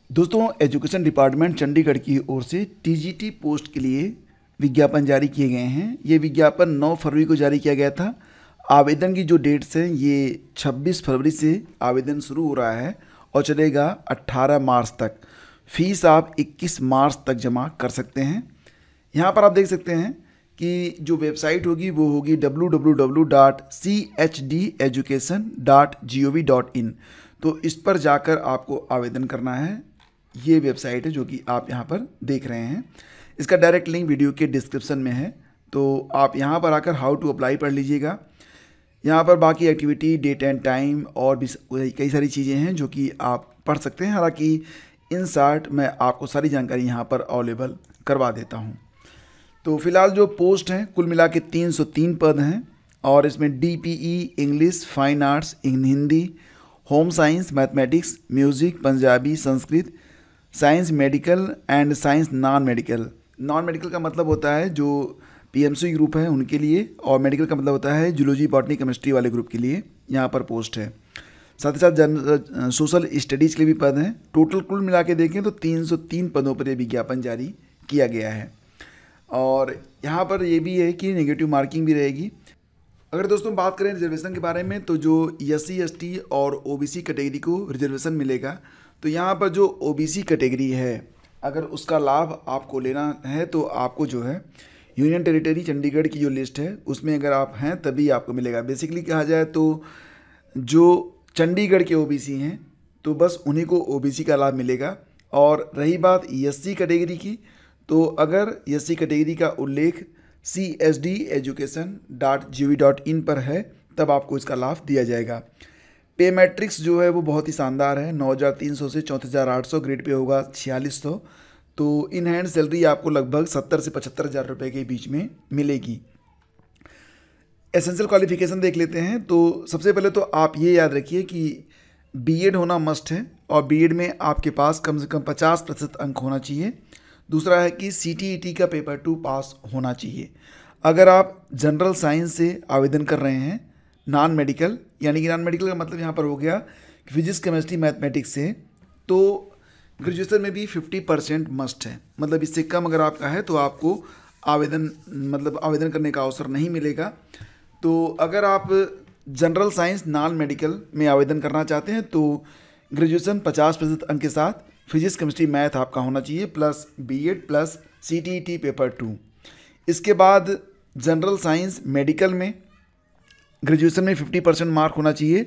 दोस्तों, education department Chandigarh की ओर से टीजीटी पोस्ट के लिए विज्ञापन जारी किए गए हैं। ये विज्ञापन 9 फरवरी को जारी किया गया था। आवेदन की जो डेट्स हैं ये 26 फरवरी से आवेदन शुरू हो रहा है और चलेगा 18 मार्च तक। फीस आप 21 मार्च तक जमा कर सकते हैं। यहाँ पर आप देख सकते हैं कि जो वेबसाइट होगी वो होगी www.chdeducation.gov.in। तो इस पर जाकर आपको आवेदन करना है। ये वेबसाइट है जो कि आप यहाँ पर देख रहे हैं। इसका डायरेक्ट लिंक वीडियो के डिस्क्रिप्शन में है, तो आप यहाँ पर आकर हाउ टू अप्लाई पढ़ लीजिएगा। यहाँ पर बाकी एक्टिविटी, डेट एंड टाइम और भी कई सारी चीज़ें हैं जो कि आप पढ़ सकते हैं। हालांकि इन शॉर्ट मैं आपको सारी जानकारी यहाँ पर अवेलेबल करवा देता हूँ। तो फिलहाल जो पोस्ट हैं कुल मिला के 303 पद हैं और इसमें DPE English, fine arts, Hindi, home science, mathematics, music, Punjabi, Sanskrit, science medical and science non medical. Non medical का मतलब होता है जो PMC ग्रुप है उनके लिए, और मेडिकल का मतलब होता है जूलॉजी, बॉटनी, केमिस्ट्री वाले ग्रुप के लिए यहाँ पर पोस्ट है। साथ ही साथ सोशल स्टडीज़ के लिए भी पद हैं। टोटल कुल मिला के देखें तो 303 पदों पर ये विज्ञापन जारी किया गया है। और यहाँ पर ये भी है कि नेगेटिव मार्किंग भी रहेगी। अगर दोस्तों बात करें रिजर्वेशन के बारे में, तो जो SC, ST और OBC कैटेगरी को रिजर्वेशन मिलेगा, तो यहाँ पर जो OBC कैटेगरी है अगर उसका लाभ आपको लेना है तो आपको जो है यूनियन टेरिटरी चंडीगढ़ की जो लिस्ट है उसमें अगर आप हैं तभी आपको मिलेगा। बेसिकली कहा जाए तो जो चंडीगढ़ के OBC हैं तो बस उन्हीं को OBC का लाभ मिलेगा। और रही बात SC कैटेगरी की, तो अगर SC कैटेगरी का उल्लेख chdeducation.gov.in पर है तब आपको इसका लाभ दिया जाएगा। पे मैट्रिक्स जो है वो बहुत ही शानदार है। 9,300 से 34,800, ग्रेड पे होगा 4600। तो इन हैंड सैलरी आपको लगभग 70 से 75,000 रुपये के बीच में मिलेगी। एसेंशियल क्वालिफिकेशन देख लेते हैं। तो सबसे पहले तो आप ये याद रखिए कि BEd होना मस्ट है और BEd में आपके पास कम से कम 50% अंक होना चाहिए। दूसरा है कि CTET का पेपर 2 पास होना चाहिए। अगर आप जनरल साइंस से आवेदन कर रहे हैं, नॉन मेडिकल, यानी कि नॉन मेडिकल का मतलब यहाँ पर हो गया कि फिजिक्स, केमिस्ट्री, मैथमेटिक्स से, तो ग्रेजुएशन में भी 50% मस्ट है। मतलब इससे कम अगर आपका है तो आपको आवेदन करने का अवसर नहीं मिलेगा। तो अगर आप जनरल साइंस नॉन मेडिकल में आवेदन करना चाहते हैं तो ग्रेजुएशन 50% अंक के साथ फिजिक्स, केमिस्ट्री, मैथ आपका होना चाहिए, plus BEd plus CTET paper 2। इसके बाद जनरल साइंस मेडिकल में ग्रेजुएशन में 50% मार्क होना चाहिए।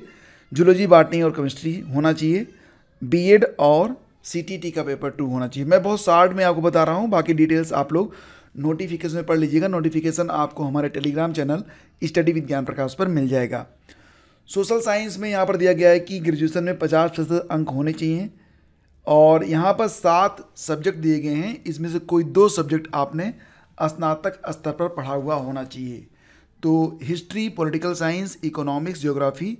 जूलॉजी, बॉटनी और केमिस्ट्री होना चाहिए। BEd और CTET का पेपर 2 होना चाहिए। मैं बहुत शॉर्ट में आपको बता रहा हूँ, बाकी डिटेल्स आप लोग नोटिफिकेशन में पढ़ लीजिएगा। नोटिफिकेशन आपको हमारे टेलीग्राम चैनल स्टडी विद ज्ञान प्रकाश पर मिल जाएगा। सोशल साइंस में यहाँ पर दिया गया है कि ग्रेजुएशन में 50% अंक होने चाहिए और यहाँ पर 7 सब्जेक्ट दिए गए हैं। इसमें से कोई 2 सब्जेक्ट आपने स्नातक स्तर पर पढ़ा हुआ होना चाहिए। तो history, political science, economics, geography,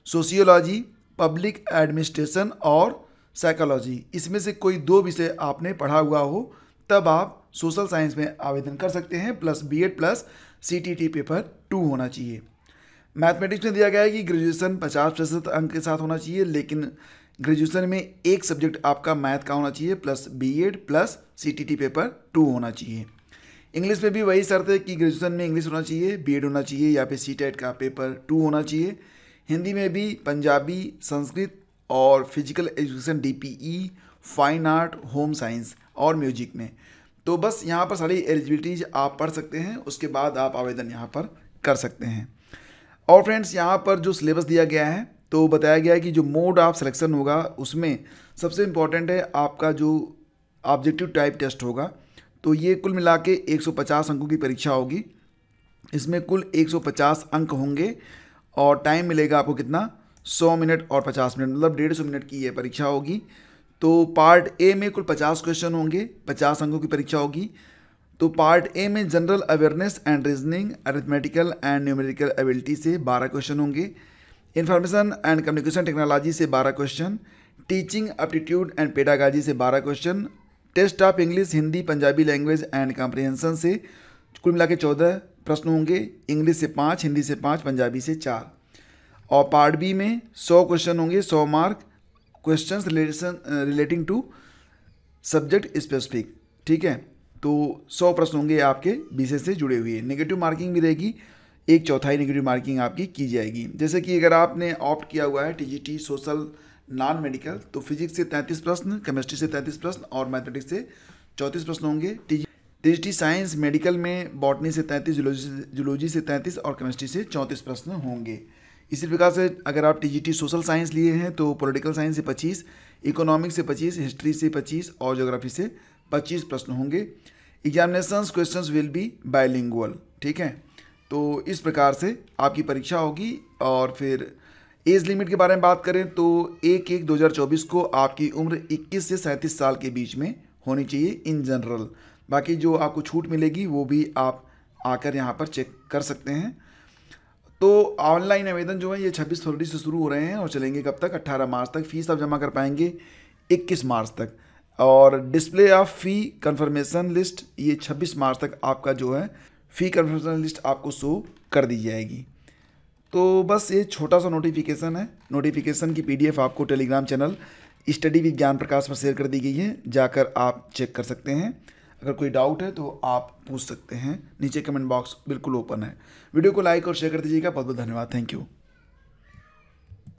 sociology, public administration और साइकोलॉजी, इसमें से कोई 2 विषय आपने पढ़ा हुआ हो तब आप सोशल साइंस में आवेदन कर सकते हैं। Plus BEd plus CTET paper 2 होना चाहिए। मैथमेटिक्स में दिया गया है कि ग्रेजुएशन 50% अंक के साथ होना चाहिए, लेकिन ग्रेजुएशन में एक सब्जेक्ट आपका मैथ का होना चाहिए, plus BEd plus CTET paper 2 होना चाहिए। इंग्लिश में भी वही शर्त है कि ग्रेजुएशन में इंग्लिश होना चाहिए, BEd होना चाहिए या फिर CTET का पेपर 2 होना चाहिए। हिंदी में भी पंजाबी, संस्कृत और physical education DPE, fine art, home science और म्यूजिक में। तो बस यहाँ पर सारी एलिजिबिलिटीज आप पढ़ सकते हैं, उसके बाद आप आवेदन यहाँ पर कर सकते हैं। और फ्रेंड्स, यहाँ पर जो सिलेबस दिया गया है तो बताया गया है कि जो मोड ऑफ सिलेक्शन होगा उसमें सबसे इम्पॉर्टेंट है आपका जो ऑब्जेक्टिव टाइप टेस्ट होगा। तो ये कुल मिला के 150 अंकों की परीक्षा होगी। इसमें कुल 150 अंक होंगे और टाइम मिलेगा आपको कितना, 100 मिनट और 50 मिनट, मतलब 150 मिनट की ये परीक्षा होगी। तो पार्ट A में कुल 50 क्वेश्चन होंगे, 50 अंकों की परीक्षा होगी। तो पार्ट A में general awareness and reasoning, arithmetical and numerical ability से 12 क्वेश्चन होंगे। इन्फॉर्मेशन एंड कम्युनिकेशन टेक्नोलॉजी से 12 question, teaching aptitude and pedagogy से 12 question, test of English, Hindi, Punjabi language and comprehension से कुल मिला के 14 प्रश्न होंगे। इंग्लिश से 5, हिंदी से 5, पंजाबी से 4। और पार्ट B में 100 क्वेश्चन होंगे, 100 mark, questions relating to subject specific, ठीक है। तो 100 प्रश्न होंगे आपके विषय से जुड़े हुए। नेगेटिव मार्किंग भी रहेगी, 1/4 नेगेटिव मार्किंग आपकी की जाएगी। जैसे कि अगर आपने ऑप्ट किया हुआ है टीजीटी सोशल नॉन मेडिकल, तो फिजिक्स से 33 प्रश्न, केमिस्ट्री से 33 प्रश्न और मैथमेटिक्स से 34 प्रश्न होंगे। टीजीटी साइंस मेडिकल में बॉटनी से 33, जूलॉजी से 33 और केमिस्ट्री से 34 प्रश्न होंगे। इसी प्रकार से अगर आप टीजीटी सोशल साइंस लिए हैं तो पॉलिटिकल साइंस से 25, इकोनॉमिक्स से 25, हिस्ट्री से 25 और ज्योग्राफी से 25 प्रश्न होंगे। Examinations questions will be bilingual, ठीक है। तो इस प्रकार से आपकी परीक्षा होगी। और फिर एज लिमिट के बारे में बात करें तो 1/1/2024 को आपकी उम्र 21 से 37 साल के बीच में होनी चाहिए इन जनरल। बाकी जो आपको छूट मिलेगी वो भी आप आकर यहाँ पर चेक कर सकते हैं। तो ऑनलाइन आवेदन जो है ये 26 फरवरी से शुरू हो रहे हैं और चलेंगे कब तक, 18 मार्च तक। फीस आप जमा कर पाएंगे 21 मार्च तक। और display of fee confirmation list ये 26 मार्च तक आपका जो है फ़ी कन्फर्मेशन लिस्ट आपको शो कर दी जाएगी। तो बस ये छोटा सा नोटिफिकेशन है। नोटिफिकेशन की PDF आपको टेलीग्राम चैनल स्टडी विद ज्ञान प्रकाश पर शेयर कर दी गई है, जाकर आप चेक कर सकते हैं। अगर कोई डाउट है तो आप पूछ सकते हैं, नीचे कमेंट बॉक्स बिल्कुल ओपन है। वीडियो को लाइक और शेयर कर दीजिएगा। बहुत बहुत धन्यवाद, थैंक यू।